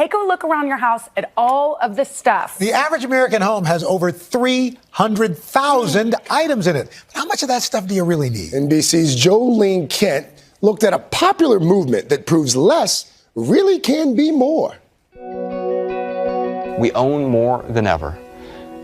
take a look around your house at all of the stuff. The average American home has over 300,000 items in it. How much of that stuff do you really need? NBC's Jolene Kent looked at a popular movement that proves less really can be more. We own more than ever,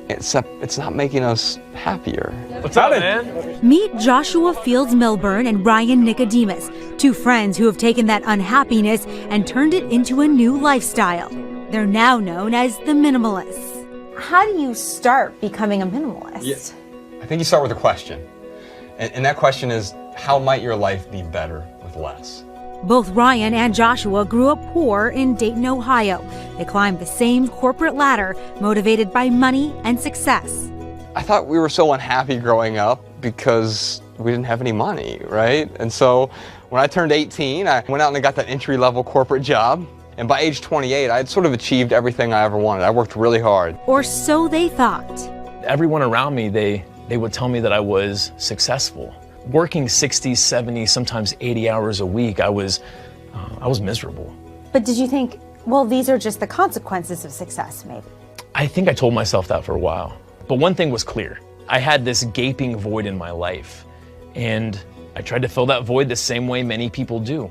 except it's not making us happier. What's up, man? Meet Joshua Fields Milburn and Ryan Nicodemus, two friends who have taken that unhappiness and turned it into a new lifestyle. They're now known as the Minimalists. How do you start becoming a minimalist? Yes. I think you start with a question. And that question is, how might your life be better with less? Both Ryan and Joshua grew up poor in Dayton, Ohio. They climbed the same corporate ladder, motivated by money and success. I thought we were so unhappy growing up because we didn't have any money, right? And so when I turned 18, I went out and I got that entry-level corporate job. And by age 28, I had sort of achieved everything I ever wanted. I worked really hard. Or so they thought. Everyone around me, they would tell me that I was successful. Working 60, 70, sometimes 80 hours a week, I was miserable. But did you think, well, these are just the consequences of success, maybe? I think I told myself that for a while. But one thing was clear. I had this gaping void in my life. And I tried to fill that void the same way many people do,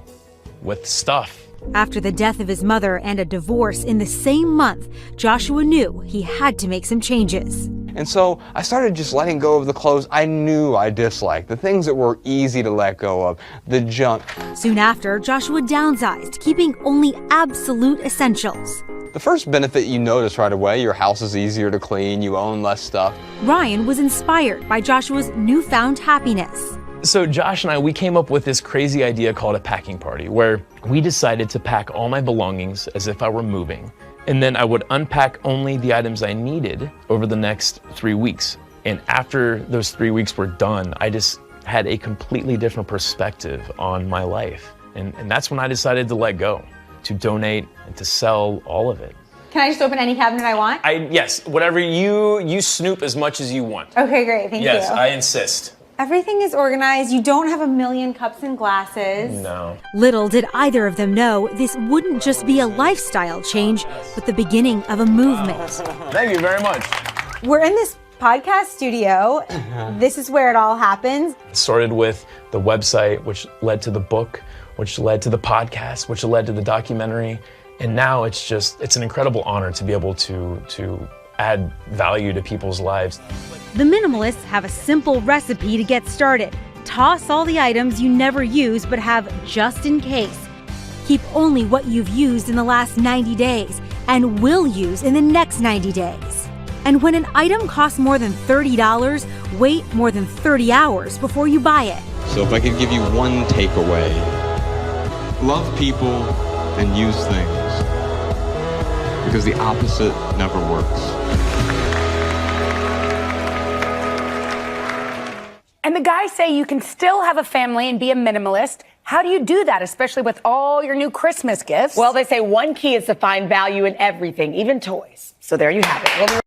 with stuff. After the death of his mother and a divorce in the same month, Joshua knew he had to make some changes. And so I started just letting go of the clothes I knew I disliked, the things that were easy to let go of, the junk. Soon after, Joshua downsized, keeping only absolute essentials. The first benefit you notice right away, your house is easier to clean, you own less stuff. Ryan was inspired by Joshua's newfound happiness. So Josh and I, we came up with this crazy idea called a packing party, where we decided to pack all my belongings as if I were moving. And then I would unpack only the items I needed over the next 3 weeks. And after those 3 weeks were done, I just had a completely different perspective on my life. And that's when I decided to let go, to donate and to sell all of it. Can I just open any cabinet I want? Yes, whatever you snoop as much as you want. Okay, great, thank you. Yes, I insist. Everything is organized. You don't have a million cups and glasses. No. Little did either of them know this wouldn't just be a lifestyle change, but the beginning of a movement. Thank you very much. We're in this podcast studio. This is where it all happens. It started with the website, which led to the book, which led to the podcast, which led to the documentary. And now it's an incredible honor to be able to add value to people's lives. The Minimalists have a simple recipe to get started. Toss all the items you never use but have just in case. Keep only what you've used in the last 90 days and will use in the next 90 days. And when an item costs more than $30, wait more than 30 hours before you buy it. So if I could give you one takeaway, love people and use things, because the opposite never works. And the guys say you can still have a family and be a minimalist. How do you do that, especially with all your new Christmas gifts? Well, they say one key is to find value in everything, even toys. So there you have it.